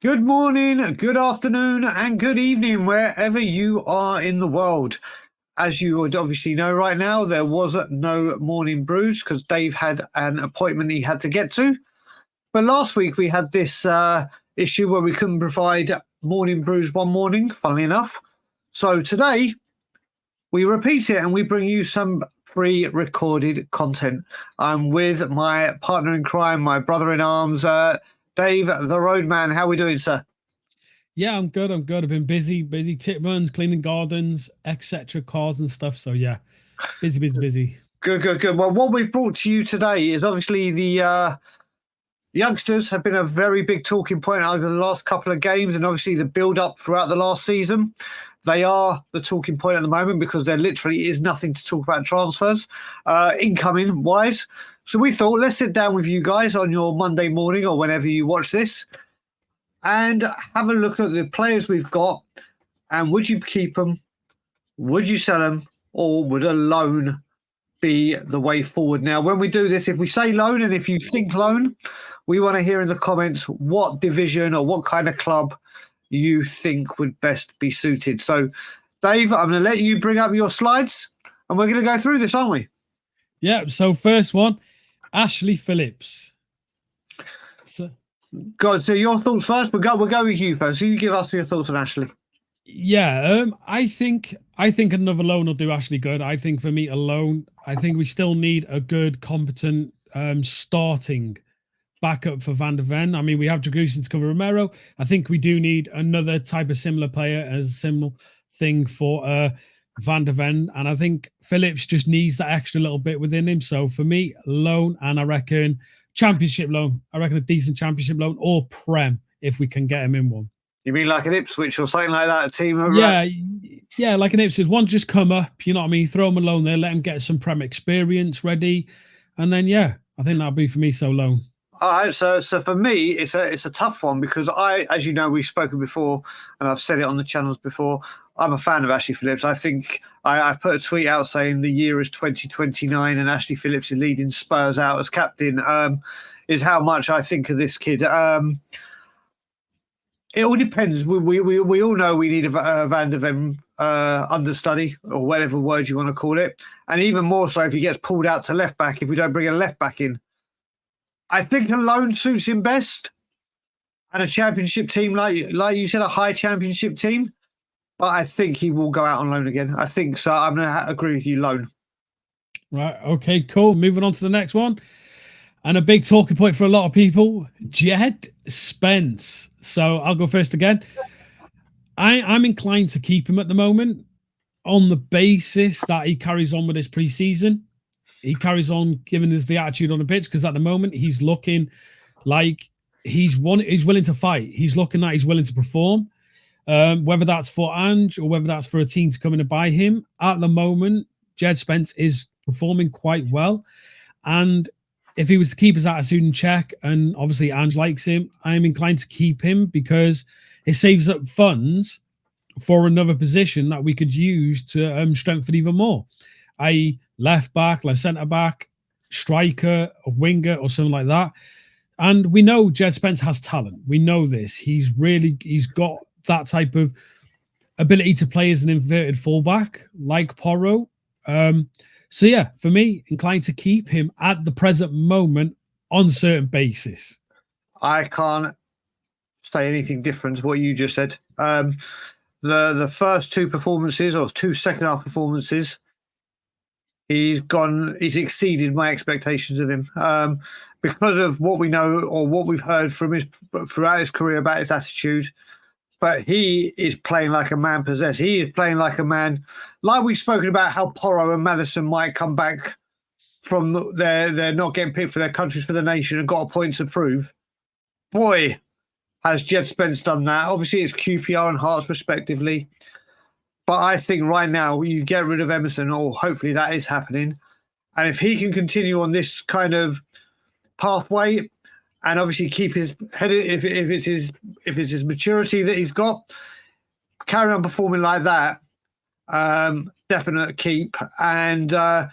Good morning, good afternoon, and good evening, wherever you are in the world. As you would obviously know right now, there was no morning brews because Dave had an appointment he had to get to. But last week we had this issue where we couldn't provide morning brews one morning, funnily enough. So today we repeat it and we bring you some pre-recorded content. I'm with my partner in crime, my brother in arms, Dave, the Roadman. How are we doing, sir? Yeah, I'm good. I've been busy tip runs, cleaning gardens, etc., cars and stuff. So yeah, busy. Good. Well, what we've brought to you today is obviously the youngsters have been a very big talking point over the last couple of games, and obviously the build-up throughout the last season. They are the talking point at the moment because there literally is nothing to talk about transfers, incoming-wise. So we thought, let's sit down with you guys on your Monday morning or whenever you watch this and have a look at the players we've got, and would you keep them, would you sell them, or would a loan be the way forward? Now, when we do this, if we say loan and if you think loan, we want to hear in the comments what division or what kind of club you think would best be suited. So, Dave, I'm going to let you bring up your slides and we're going to go through this, aren't we? Yeah. So first one, Ashley Phillips. So your thoughts first. We'll go with you first. So you give us your thoughts on Ashley. Yeah, I think another loan will do Ashley good. I think for me, a loan. I think we still need a good, competent starting backup for Van der Ven. I mean, we have Dragusin to cover Romero. I think we do need another type of similar player as a similar thing for Van der Ven. And I think Phillips just needs that extra little bit within him. So for me, loan, and I reckon championship loan. I reckon a decent championship loan or Prem if we can get him in one. You mean like an Ipswich or something like that? A team? Yeah, like an Ipswich. One just come up, you know what I mean? Throw him alone there, let him get some Prem experience ready. And then, yeah, I think that'll be for me so loan. All right, so for me, it's a tough one because as you know, we've spoken before, and I've said it on the channels before. I'm a fan of Ashley Phillips. I think I put a tweet out saying the year is 2029, and Ashley Phillips is leading Spurs out as captain. Is how much I think of this kid. It all depends. We all know we need a Van der Ven understudy or whatever word you want to call it, and even more so if he gets pulled out to left back if we don't bring a left back in. I think a loan suits him best, and a championship team, like you said, a high championship team. But I think he will go out on loan again. I think so. I'm going to agree with you, loan. Right. Okay. Cool. Moving on to the next one, and a big talking point for a lot of people, Jed Spence. So I'll go first again. I'm inclined to keep him at the moment on the basis that he carries on with his preseason. He carries on giving us the attitude on the pitch because at the moment he's looking like he's willing to fight. He's looking like he's willing to perform. Whether that's for Ange or whether that's for a team to come in and buy him, at the moment, Jed Spence is performing quite well. And if he was to keep his attitude in check, and obviously Ange likes him, I'm inclined to keep him because it saves up funds for another position that we could use to strengthen even more, i.e. left back, left centre back, striker, a winger, or something like that. And we know Jed Spence has talent. We know this. He's got that type of ability to play as an inverted fullback like Porro. So yeah, for me, inclined to keep him at the present moment on certain basis. I can't say anything different to what you just said. The first two performances or two second half performances, he's exceeded my expectations of him because of what we know or what we've heard from throughout his career about his attitude. But he is playing like a man possessed. He is playing like a man, like we've spoken about how Porro and Madison might come back from their not getting picked for their countries for the nation and got a point to prove. Boy, has Jed Spence done that. Obviously, it's QPR and Hearts respectively. But I think right now you get rid of Emerson, or hopefully that is happening. And if he can continue on this kind of pathway, and obviously keep his head, if it's his maturity that he's got, carry on performing like that, definite keep. And I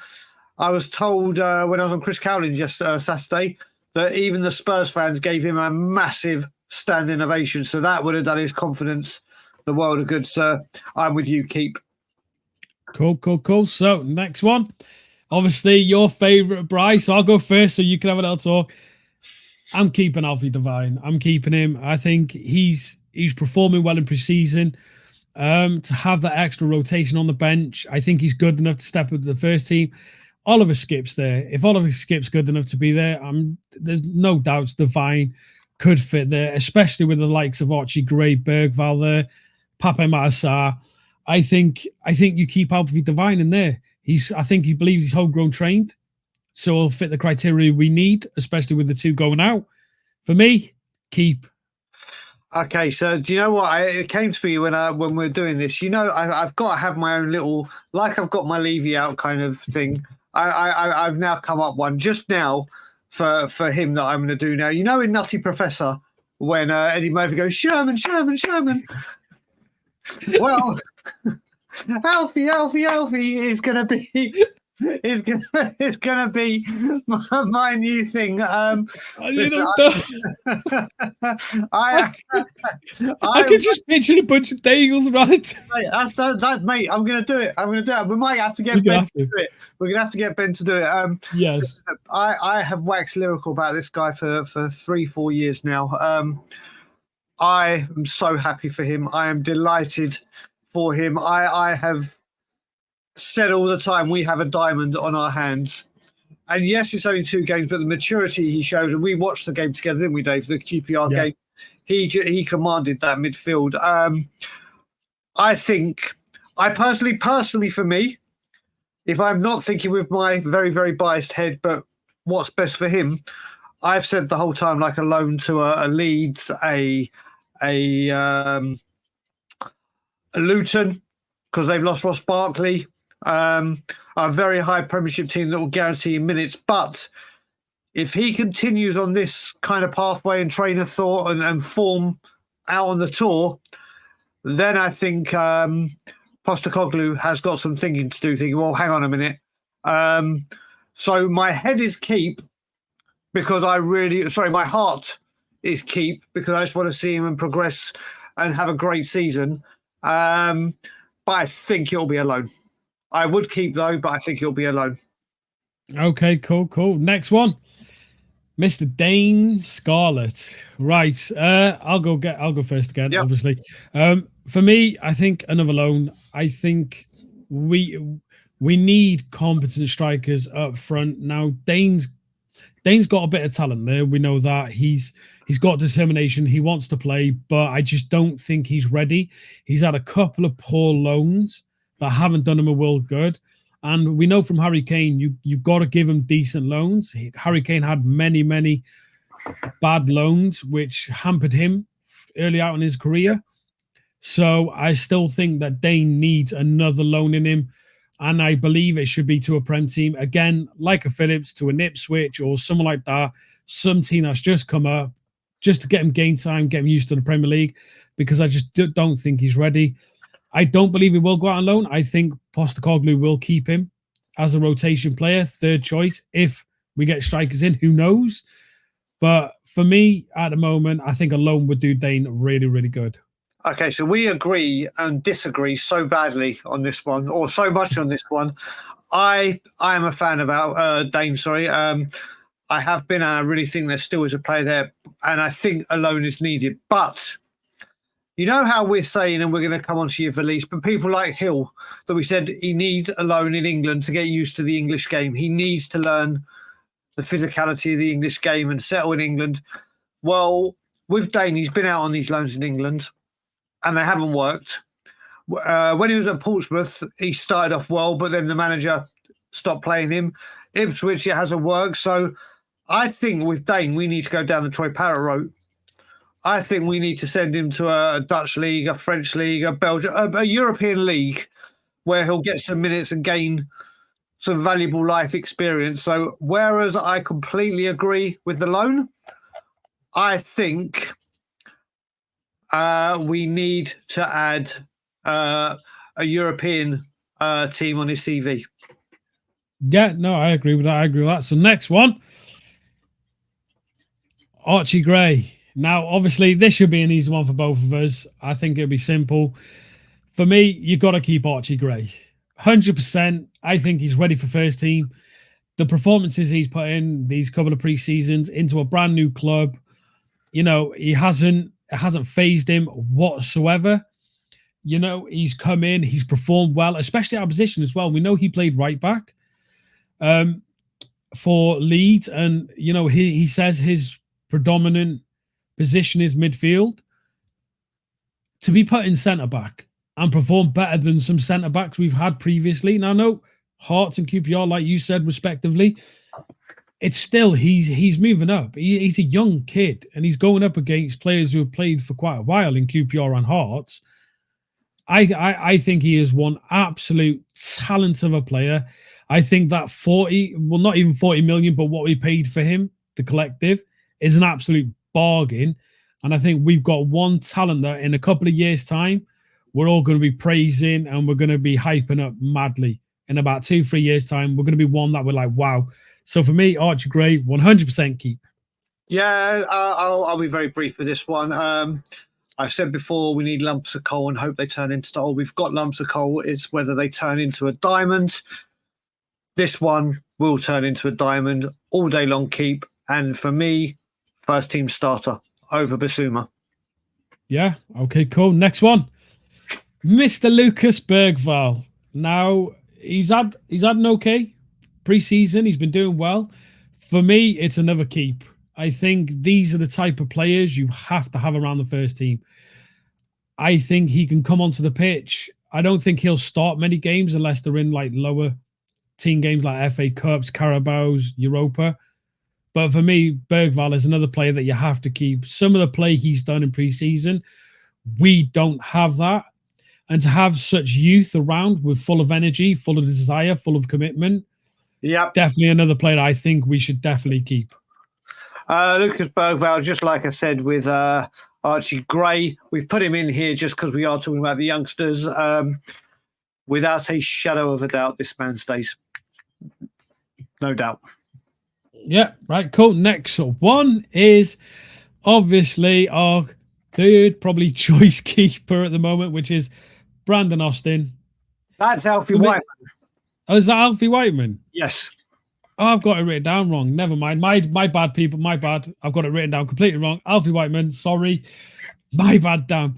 was told when I was on Chris Cowling's Saturday that even the Spurs fans gave him a massive standing ovation. So that would have done his confidence the world of good, sir. I'm with you, keep. Cool. So next one, obviously your favourite Bryce. So I'll go first so you can have an talk. I'm keeping Alfie Devine. I'm keeping him. I think he's performing well in pre-season. To have that extra rotation on the bench, I think he's good enough to step up to the first team. Oliver Skip's there. If Oliver Skip's good enough to be there, there's no doubts Devine could fit there, especially with the likes of Archie Gray, Bergval there, Pape Massar. I think you keep Alfie Devine in there. I think he believes he's homegrown trained, so he'll fit the criteria we need, especially with the two going out. For me, keep. Okay, so do you know what? It came to me when we're doing this. I've got to have my own little, like I've got my Levy out kind of thing. I've now come up one just now for him that I'm going to do now. In Nutty Professor, when Eddie Murphy goes, Sherman. Well, Alfie is going to be it's gonna be my new thing. Listen, I can just picture a bunch of Daguls, right? Mate, I'm gonna do it. We might have to get Ben to do it. We're gonna have to get Ben to do it. Yes. I have waxed lyrical about this guy for 3-4 years now. I am so happy for him. I am delighted for him. I have said all the time we have a diamond on our hands. And yes, it's only 2 games, but the maturity he showed, and we watched the game together, didn't we, Dave? The QPR game. He commanded that midfield. I think, personally for me, if I'm not thinking with my very, very biased head, but what's best for him, I've said the whole time like a loan to a Leeds, a Luton, because they've lost Ross Barkley. A very high Premiership team that will guarantee him minutes. But if he continues on this kind of pathway and train of thought and form out on the tour, then I think Postecoglou has got some thinking to do. Thinking, well, hang on a minute. So my head is keep because my heart is keep because I just want to see him and progress and have a great season. But I think it'll be a loan. I would keep though, but I think he'll be alone. Okay, cool. Next one, Mr. Dane Scarlett. Right, I'll go first again. Yep. Obviously, for me, I think another loan. I think we need competent strikers up front now. Dane's got a bit of talent there. We know that he's got determination. He wants to play, but I just don't think he's ready. He's had a couple of poor loans that haven't done him a world good. And we know from Harry Kane, you've got to give him decent loans. Harry Kane had many bad loans, which hampered him early out in his career. So I still think that Dane needs another loan in him. And I believe it should be to a Prem team. Again, like a Phillips, to an Ipswich or someone like that. Some team that's just come up, just to get him game time, get him used to the Premier League, because I just don't think he's ready. I don't believe he will go out on loan. I think Postecoglou will keep him as a rotation player, third choice. If we get strikers in, who knows? But for me, at the moment, I think a loan would do Dane really, really good. Okay, so we agree and disagree so badly on this one, or so much on this one. I am a fan of Dane, sorry. I have been, and I really think there still is a player there, and I think a loan is needed. But you know how we're saying, and we're going to come on to your Valise, but people like Hill, that we said he needs a loan in England to get used to the English game. He needs to learn the physicality of the English game and settle in England. Well, with Dane, he's been out on these loans in England, and they haven't worked. When he was at Portsmouth, he started off well, but then the manager stopped playing him. Ipswich, it hasn't worked. So I think with Dane, we need to go down the Troy Parrott route. I think we need to send him to a Dutch league, a French league, a Belgian, a European league where he'll get some minutes and gain some valuable life experience. So whereas I completely agree with the loan, I think we need to add a European team on his CV. Yeah, no, I agree with that. So next one, Archie Gray. Now, obviously, this should be an easy one for both of us. I think it'll be simple. For me, you've got to keep Archie Gray. 100%. I think he's ready for first team. The performances he's put in these couple of pre-seasons into a brand new club, it hasn't phased him whatsoever. He's come in, he's performed well, especially our position as well. We know he played right back for Leeds, and he says his predominant position is midfield. To be put in centre back and perform better than some centre backs we've had previously. Now, no, Hearts and QPR, like you said, respectively, it's still he's moving up. He's a young kid, and he's going up against players who have played for quite a while in QPR and Hearts. I think he is one absolute talent of a player. I think that not even 40 million, but what we paid for him, the collective, is an absolute bargain. And I think we've got one talent that in a couple of years' time, we're all going to be praising and we're going to be hyping up madly. In about 2-3 years' time, we're going to be one that we're like, wow. So for me, Archie Gray, 100% keep. Yeah, I'll be very brief with this one. I've said before, we need lumps of coal and hope they turn into stone. We've got lumps of coal. It's whether they turn into a diamond. This one will turn into a diamond. All day long keep. And for me, first team starter over Basuma. Yeah. Okay, cool. Next one. Mr. Lucas Bergvall. Now, he's had an okay pre-season. He's been doing well. For me, it's another keep. I think these are the type of players you have to have around the first team. I think he can come onto the pitch. I don't think he'll start many games unless they're in like lower team games like FA Cups, Carabao's, Europa. But for me, Bergvall is another player that you have to keep. Some of the play he's done in pre-season, we don't have that. And to have such youth around with full of energy, full of desire, full of commitment, definitely another player I think we should definitely keep. Lucas Bergvall, just like I said with Archie Gray, we've put him in here just because we are talking about the youngsters. Without a shadow of a doubt, this man stays. No doubt. Yeah, right, cool. Next one is obviously our third probably choice keeper at the moment, which is Brandon Austin. That's Alfie Whiteman. Oh, is that Alfie Whiteman? Yes. Oh, I've got it written down wrong. Never mind. My bad, people. My bad. I've got it written down completely wrong. Alfie Whiteman. Sorry. My bad, damn.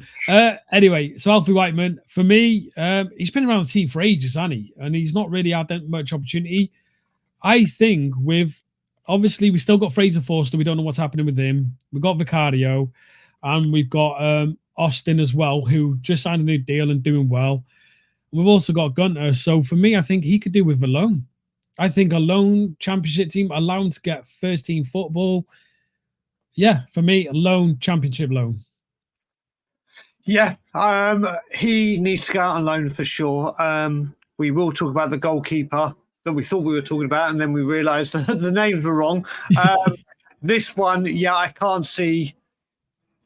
Anyway, so Alfie Whiteman, for me, he's been around the team for ages, hasn't he? And he's not really had that much opportunity. I think obviously, we still got Fraser Forster. We don't know what's happening with him. We've got Vicario. And we've got Austin as well, who just signed a new deal and doing well. We've also got Gunter. So for me, I think he could do with a loan. I think a loan championship team, allow him to get first team football. Yeah, for me, a loan, championship loan. Yeah, he needs to go out on loan for sure. We will talk about the goalkeeper that we thought we were talking about, and then we realised that the names were wrong. This one, yeah, I can't see.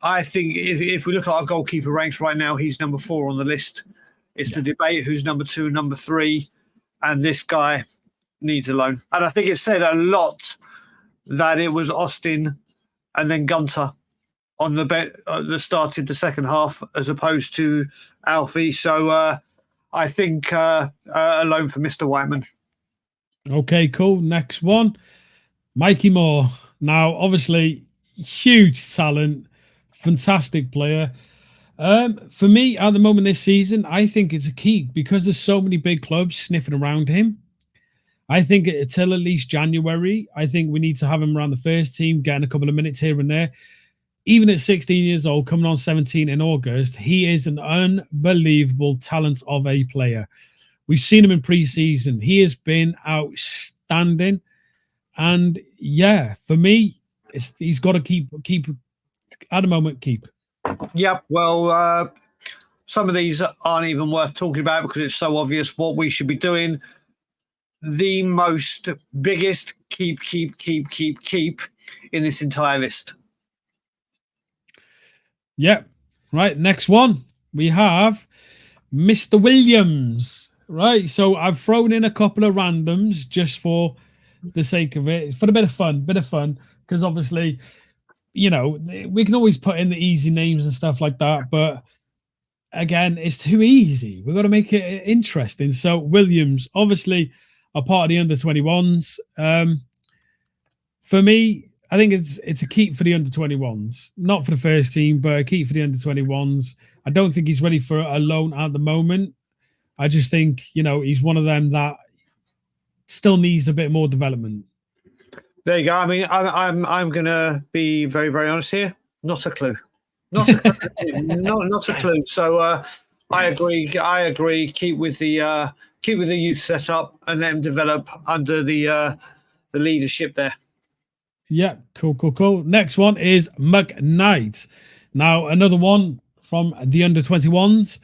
I think if we look at our goalkeeper ranks right now, he's number 4 on the list. It's the debate who's number 2, number 3, and this guy needs a loan. And I think it said a lot that it was Austin and then Gunter on the bet that started the second half as opposed to Alfie. So I think a loan for Mr. Whiteman. Okay, cool. Next one, Mikey Moore. Now, obviously, huge talent, fantastic player. For me, at the moment this season, I think it's a key because there's so many big clubs sniffing around him. I think until at least January, I think we need to have him around the first team, getting a couple of minutes here and there. Even at 16 years old, coming on 17 in August, he is an unbelievable talent of a player. We've seen him in pre-season. He has been outstanding. And yeah, for me, he's got to keep at the moment, keep. Yep. Well, some of these aren't even worth talking about because it's so obvious what we should be doing. The most biggest keep in this entire list. Yep. Right. Next one. We have Mr. Williams. Right. So I've thrown in a couple of randoms just for the sake of it. For a bit of fun. Because obviously we can always put in the easy names and stuff like that, but again, it's too easy. We've got to make it interesting. So Williams, obviously, a part of the under-21s. For me, I think it's a keep for the under-21s, not for the first team, but a keep for the under-21s. I don't think he's ready for a loan at the moment. I just think he's one of them that still needs a bit more development. There you go. I mean, I'm gonna be very, very honest here. Not a clue. Not a clue. not a clue. So I agree. Keep with the youth setup and let them develop under the leadership there. Yeah, cool. Next one is McKnight. Now another one from the under-21s.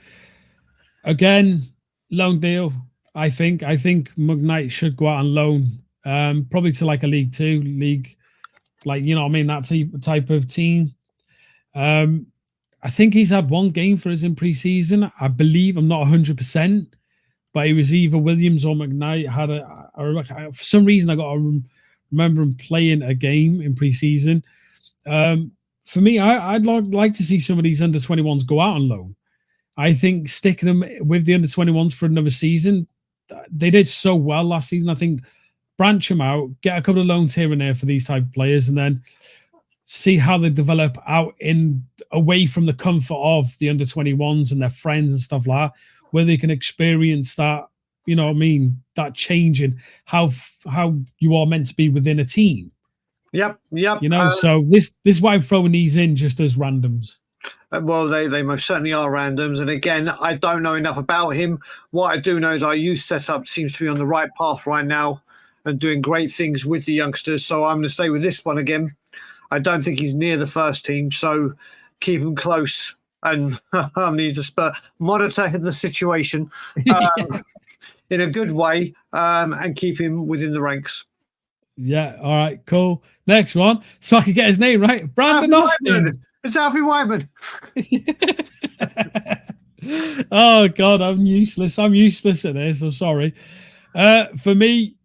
Again, loan deal. I think McKnight should go out on loan, probably to like a League Two league, that type of team. I think he's had one game for us in pre-season. I believe, I'm not 100%, but it was either Williams or McKnight for some reason I got to remember him playing a game in pre-season. For me, I'd like to see some of these under-21s go out on loan. I think sticking them with the under-21s for another season, they did so well last season. I think branch them out, get a couple of loans here and there for these type of players, and then see how they develop out away from the comfort of the under-21s and their friends and stuff like that, where they can experience that, that change in how you are meant to be within a team. Yep. So this is why I'm throwing these in just as randoms. Well, they most certainly are randoms. And again, I don't know enough about him. What I do know is our youth setup seems to be on the right path right now and doing great things with the youngsters. So I'm going to stay with this one again. I don't think he's near the first team, so keep him close. And I need to monitor the situation in a good way and keep him within the ranks. Yeah, all right, cool. Next one, so I can get his name right. Brandon Austin. It's Alfie Whiteman. Oh, God, I'm useless at this. I'm sorry. For me,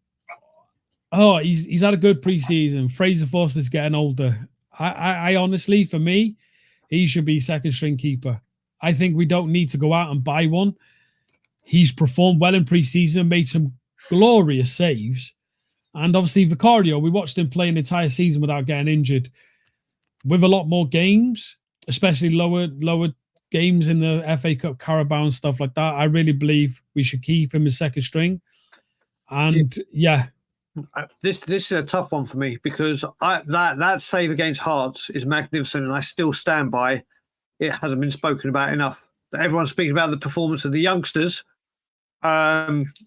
he's had a good preseason. Fraser Forster's getting older. I honestly, for me, he should be second string keeper. I think we don't need to go out and buy one. He's performed well in preseason, made some glorious saves. And obviously, Vicario, we watched him play an entire season without getting injured. With a lot more games, especially lower games in the FA Cup, Carabao and stuff like that, I really believe we should keep him as second string. And yeah. This is a tough one for me because that save against Hearts is magnificent, and I still stand by it. Hasn't been spoken about enough. Everyone's speaking about the performance of the youngsters,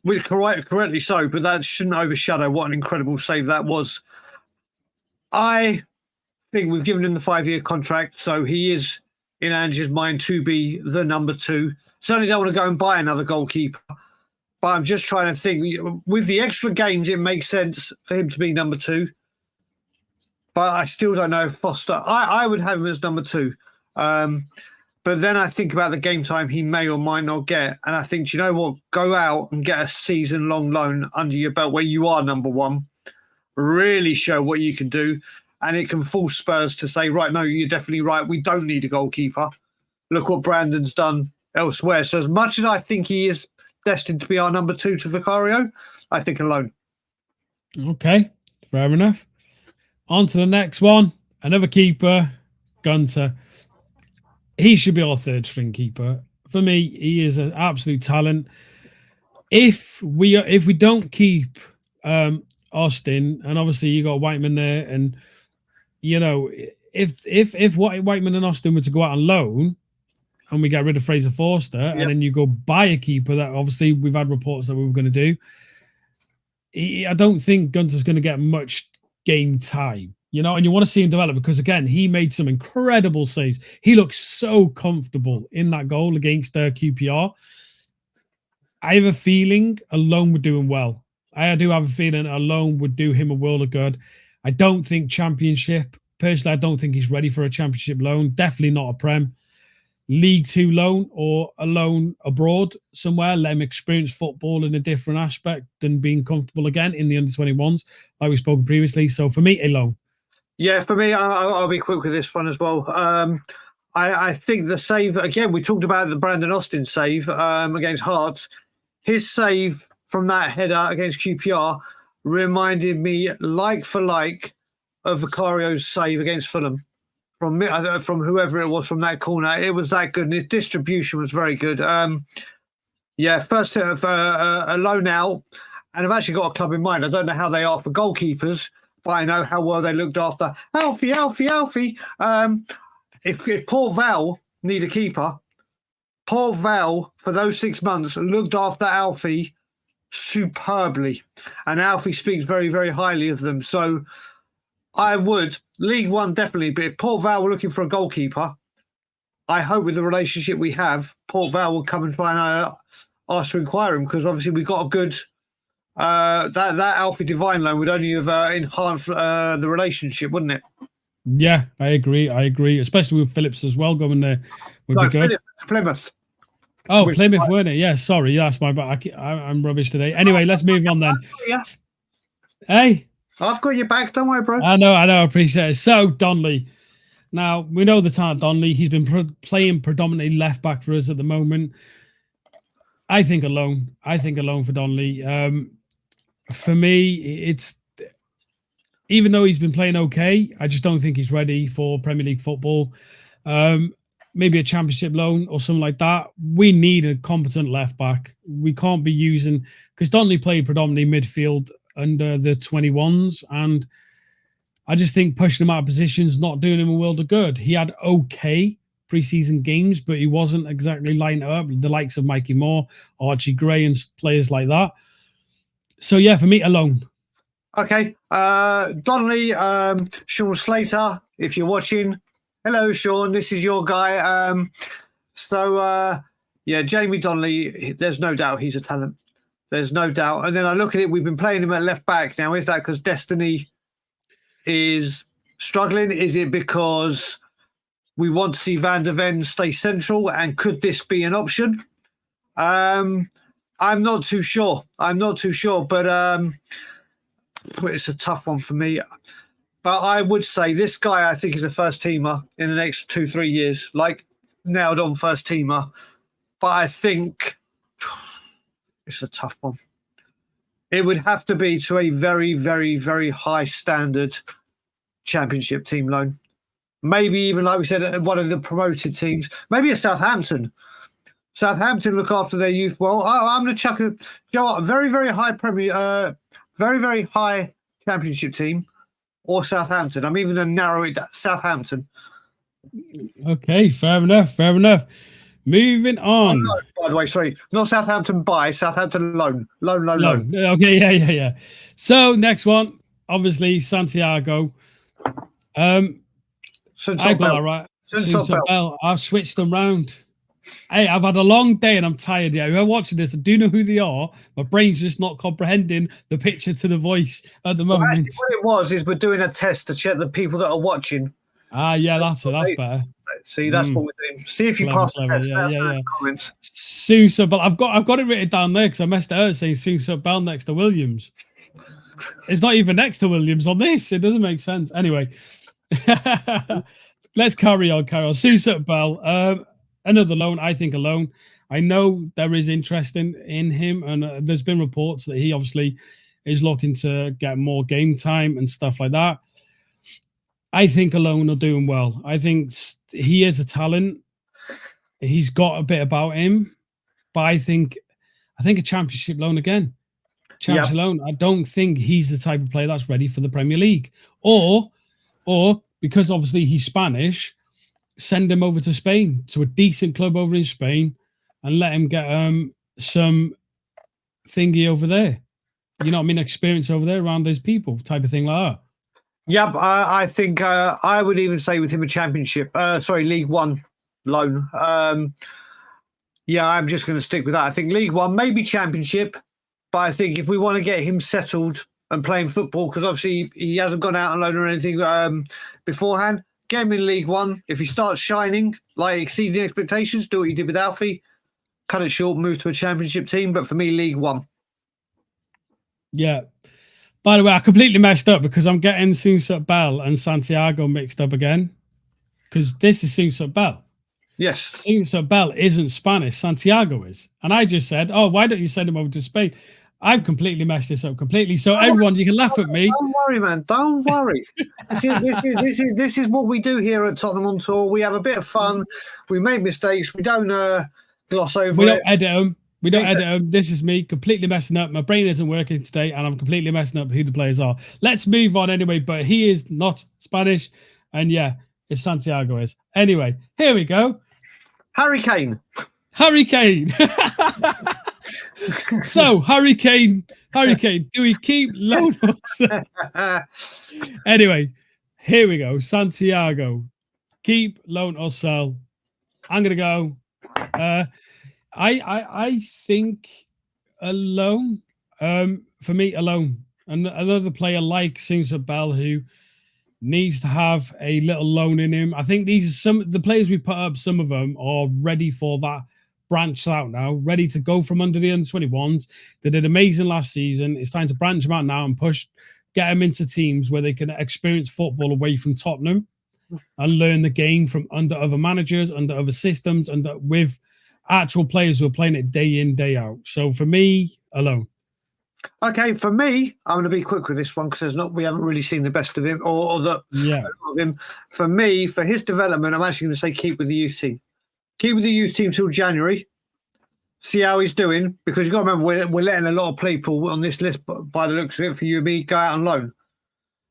which correctly so, but that shouldn't overshadow what an incredible save that was. I think we've given him the 5-year contract, so he is in Ange's mind to be the number 2. Certainly don't want to go and buy another goalkeeper. But I'm just trying to think, with the extra games, it makes sense for him to be number 2. But I still don't know if Foster. I would have him as number 2. But then I think about the game time he may or might not get. And I think, you know what? Go out and get a season-long loan under your belt where you are number 1. Really show what you can do. And it can force Spurs to say, right, no, you're definitely right. We don't need a goalkeeper. Look what Brandon's done elsewhere. So as much as I think he is destined to be our number 2 to Vicario, I think alone. Okay, fair enough. On to the next one. Another keeper, Gunter. He should be our third string keeper. For me, he is an absolute talent. If we don't keep Austin, and obviously you got Whiteman there, and if Whiteman and Austin were to go out on loan, and we get rid of Fraser Forster, and then you go buy a keeper that obviously we've had reports that we were going to do, I don't think Gunter's going to get much game time, and you want to see him develop because, again, he made some incredible saves. He looks so comfortable in that goal against QPR. I have a feeling a loan would do him well. I do have a feeling a loan would do him a world of good. I don't think Championship, personally, I don't think he's ready for a Championship loan. Definitely not a Prem. League 2 loan or a loan abroad somewhere, let him experience football in a different aspect than being comfortable again in the under-21s, like we spoke previously. So for me, a loan. Yeah, for me, I'll be quick with this one as well. I think the save, again, we talked about the Brandon Austin save against Hearts. His save from that header against QPR reminded me, like for like, of Vicario's save against Fulham from whoever it was from that corner. It was that good, and his distribution was very good. First set of a loan out, and I've actually got a club in mind. I don't know how they are for goalkeepers, but I know how well they looked after Alfie. If Port Vale need a keeper, Port Vale for those 6 months looked after Alfie superbly, and Alfie speaks very, very highly of them. So I would League One definitely, but if Port Vale were looking for a goalkeeper, I hope with the relationship we have, Port Vale will come and try and ask to inquire him, because obviously we've got a good that Alfie Divine loan would only have enhanced the relationship, wouldn't it? Yeah, I agree, especially with Phillips as well going there would be good. Plymouth. Oh, Plymouth, weren't it? Yeah, sorry, that's my bad. I'm rubbish today. Anyway, let's move on then. Yeah. Hey, I've got your back. Don't worry, bro. I know, I appreciate it. So, Donnelly. Now, we know the talent Donnelly. He's been playing predominantly left back for us at the moment. I think alone for Donnelly. For me, it's even though he's been playing okay, I just don't think he's ready for Premier League football. Maybe a championship loan or something like that. We need a competent left back. We can't be using, because Donnelly played predominantly midfield under the 21s, and I just think pushing him out of positions not doing him a world of good. He had okay preseason games, but he wasn't exactly lighting up the likes of Mikey Moore, Archie Gray, and players like that. So yeah, for me, alone. Okay, Donnelly, Sean Slater, if you're watching, hello, Sean. This is your guy. Jamie Donnelly. There's no doubt he's a talent. There's no doubt. And then I look at it. We've been playing him at left back now. Is that because Destiny is struggling? Is it because we want to see Van der Ven stay central? And could this be an option? I'm not too sure. But it's a tough one for me. But I would say this guy, I think, is a first teamer in the next 2-3 years, like nailed on first teamer. But I think it's a tough one. It would have to be to a very, very, very high standard championship team loan. Maybe even, like we said, one of the promoted teams. Maybe a Southampton. Southampton look after their youth well. I'm going to chuck a very, very high very, very high championship team, or Southampton. I'm even going to narrow it down. Southampton. Okay, fair enough. Moving on. Oh, no, by the way, sorry, not Southampton buy, Southampton loan. Okay, yeah. So next one, obviously Santiago. I got that right. Bell. I've switched them round. Hey, I've had a long day and I'm tired. Yeah, whoever watching this, I do know who they are. My brain's just not comprehending the picture to the voice at the moment. Actually, what it was is we're doing a test to check the people that are watching. Yeah, that's better. See, that's what we're doing. See if you pass the test. Yeah. Comments. Sousa, but I've got it written down there because I messed it up saying Sousa Bell next to Williams. It's not even next to Williams on this. It doesn't make sense. Anyway, let's carry on. Sousa Bell. Another loan, I think, alone. I know there is interest in him, and there's been reports that he obviously is looking to get more game time and stuff like that. I think alone are doing well. I think he is a talent. He's got a bit about him, but I think a championship loan again. Championship loan. I don't think he's the type of player that's ready for the Premier League, or because obviously he's Spanish. Send him over to Spain, to a decent club over in Spain, and let him get some thingy over there. You know what I mean? Experience over there around those people, type of thing like that. Yep, I think I would even say with him a championship. League One loan. I'm just going to stick with that. I think League One, maybe championship, but I think if we want to get him settled and playing football, because obviously he hasn't gone out on loan or anything beforehand. Get him in League One. If he starts shining, like exceeding expectations, do what you did with Alfie. Cut it short, move to a championship team. But for me, League One. Yeah. By the way, I completely messed up because I'm getting Sousat Bell and Santiago mixed up again. Because this is Sousat Bell. Yes. Sousat Bell isn't Spanish. Santiago is. And I just said, oh, why don't you send him over to Spain? I've completely messed this up completely. So everyone, you can laugh at me. Don't worry, man. Don't worry. This is what we do here at Tottenham on Tour. We have a bit of fun. We make mistakes. We don't gloss over it. We don't edit them. We don't edit them. This is me completely messing up. My brain isn't working today, and I'm completely messing up who the players are. Let's move on anyway. But he is not Spanish, and yeah, it's Santiago is. Anyway, here we go. Harry Kane. Harry Kane. So Harry Kane. Do we keep loan or sell? Anyway, here we go. Santiago. Keep, loan or sell. I'm gonna go. I think a loan. For me, a loan. And another player like Sousat Bell who needs to have a little loan in him. I think these are some the players we put up. Some of them are ready for that branch out now, ready to go from under the under-21s. They did amazing last season. It's time to branch them out now and get them into teams where they can experience football away from Tottenham and learn the game from under other managers, under other systems, and with actual players who are playing it day in, day out. So for me, alone. Okay, for me, I'm going to be quick with this one because we haven't really seen the best of him of him. For me, for his development, I'm actually going to say keep with the youth team. Keep with the youth team till January. See how he's doing, because you've got to remember we're letting a lot of people on this list, by the looks of it, for you and me, go out on loan.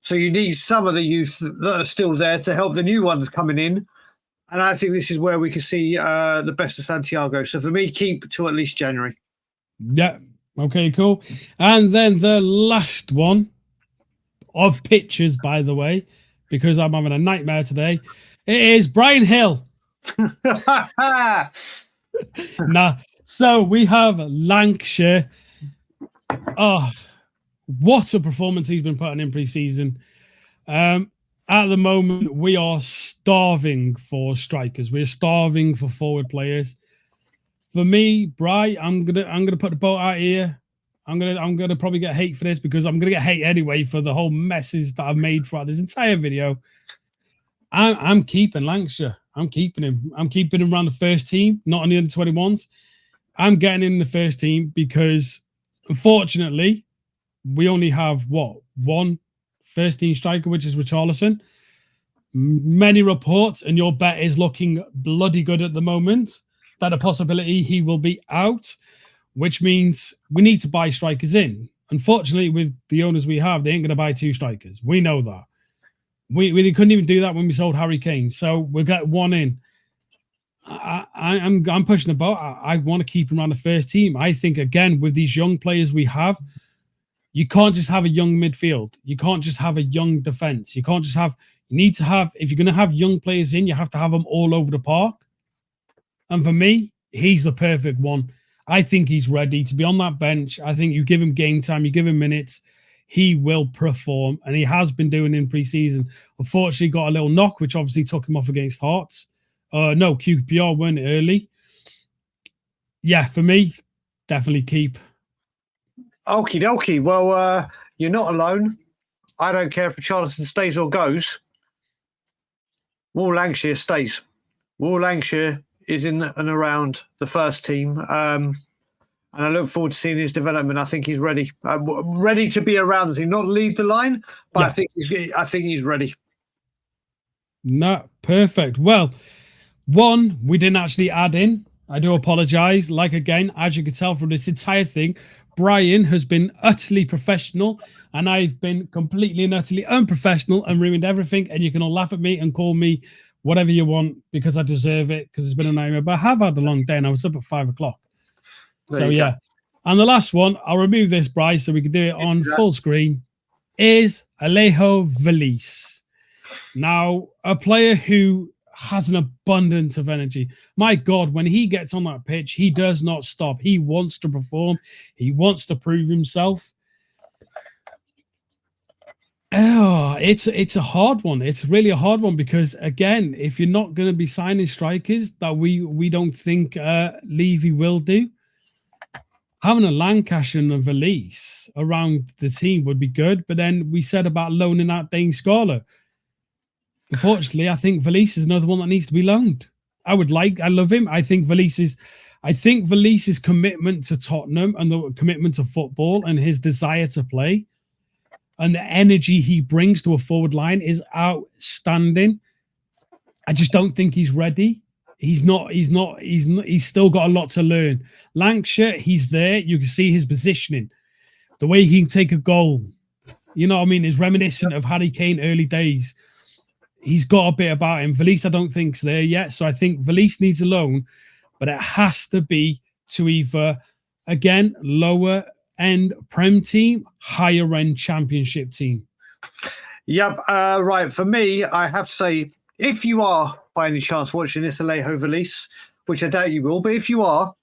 So you need some of the youth that are still there to help the new ones coming in. And I think this is where we can see the best of Santiago. So for me, keep till at least January. Yeah. Okay, cool. And then the last one of pictures, by the way, because I'm having a nightmare today, it is Brian Hill. Nah. So we have Lancashire. Oh, what a performance he's been putting in pre-season. At the moment, we are starving for strikers. We're starving for forward players. For me, Bri, I'm gonna put the boat out here. I'm gonna probably get hate for this because I'm gonna get hate anyway for the whole messes that I've made throughout this entire video. I'm keeping Lancashire. I'm keeping him. I'm keeping him around the first team, not on the under-21s. I'm getting in the first team because, unfortunately, we only have one first team striker, which is Richarlison. Many reports, and your bet is looking bloody good at the moment, that a possibility he will be out, which means we need to buy strikers in. Unfortunately, with the owners we have, they ain't going to buy two strikers. We know that. We couldn't even do that when we sold Harry Kane. So we'll get one in. I'm pushing the boat. I want to keep him on the first team. I think, again, with these young players we have, you can't just have a young midfield. You can't just have a young defense. You need to have, if you're going to have young players in, you have to have them all over the park. And for me, he's the perfect one. I think he's ready to be on that bench. I think you give him game time, you give him minutes, he will perform. And he has been doing in pre-season. Unfortunately, got a little knock, which obviously took him off against Hearts. No, QPR weren't early. Yeah, for me, definitely keep. Okie dokie. Well, you're not alone. I don't care if Richarlison stays or goes. Will Lancashire stays. Will Lancashire is in and around the first team. And I look forward to seeing his development. I think he's ready. Ready to be around the team, not lead the line, but yeah. I think he's ready. No, perfect. Well, one, we didn't actually add in. I do apologize. Like, again, as you can tell from this entire thing, Brian has been utterly professional and I've been completely and utterly unprofessional and ruined everything. And you can all laugh at me and call me whatever you want because I deserve it, because it's been a nightmare. But I have had a long day and I was up at 5 o'clock. So, yeah. And the last one, I'll remove this, Bryce, so we can do it on full screen, is Alejo Valise. Now, a player who has an abundance of energy. My God, when he gets on that pitch, he does not stop. He wants to perform. He wants to prove himself. Oh, it's a hard one. It's really a hard one because, again, if you're not going to be signing strikers that we don't think Levy will do, having a Lancashire and a Valise around the team would be good. But then we said about loaning out Dane Scarlett. Unfortunately, I think Valise is another one that needs to be loaned. I love him. I think Valise's commitment to Tottenham and the commitment to football and his desire to play and the energy he brings to a forward line is outstanding. I just don't think he's ready. He's still got a lot to learn. Lancashire, he's there. You can see his positioning, the way he can take a goal. You know what I mean? Is reminiscent of Harry Kane early days. He's got a bit about him. Valise, I don't think's there yet. So I think Valise needs a loan, but it has to be to either, again, lower end Prem team, higher end Championship team. Yep. Right. For me, I have to say, if you are by any chance watching this Alejo Valise, which I doubt you will, but if you are,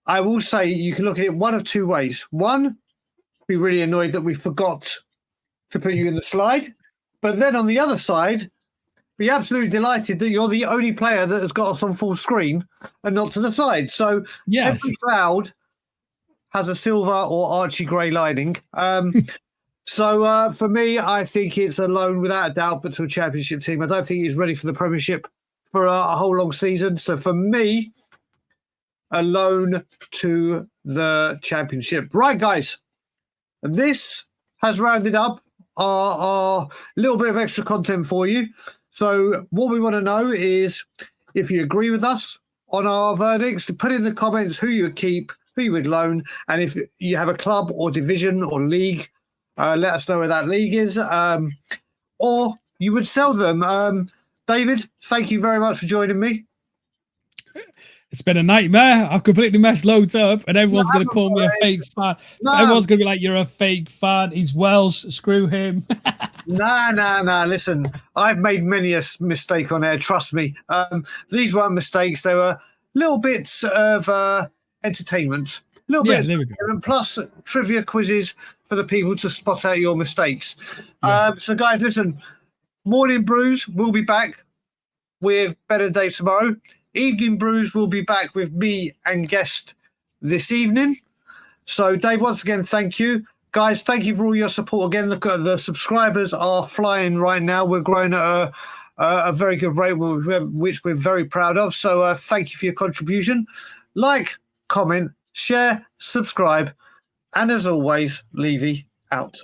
I will say you can look at it one of two ways. One, be really annoyed that we forgot to put you in the slide. But then on the other side, be absolutely delighted that you're the only player that has got us on full screen and not to the side. So yes. Every cloud has a silver or Archie Gray lining. So for me, I think it's a loan without a doubt, but to a Championship team. I don't think he's ready for the Premiership for a whole long season. So for me, a loan to the Championship. Right, guys, this has rounded up our little bit of extra content for you. So what we want to know is if you agree with us on our verdicts, put in the comments who you would keep, who you would loan, and if you have a club or division or league, let us know where that league is, or you would sell them. David, thank you very much for joining me. It's been a nightmare. I've completely messed loads up, and everyone's going to call me a fake fan. No. Everyone's going to be like, "You're a fake fan. He's Welsh. Screw him." Nah. Listen, I've made many a mistake on air. Trust me. These weren't mistakes. They were little bits of entertainment. Little bits, and plus trivia quizzes for the people to spot out your mistakes. Yeah. So, guys, listen. Morning Brews will be back with Better Day tomorrow. Evening Brews will be back with me and guest this evening. So, Dave, once again, thank you. Guys, thank you for all your support. Again, look, the subscribers are flying right now. We're growing at a very good rate, which we're very proud of. So, thank you for your contribution. Like, comment, share, subscribe, and as always, Levy out.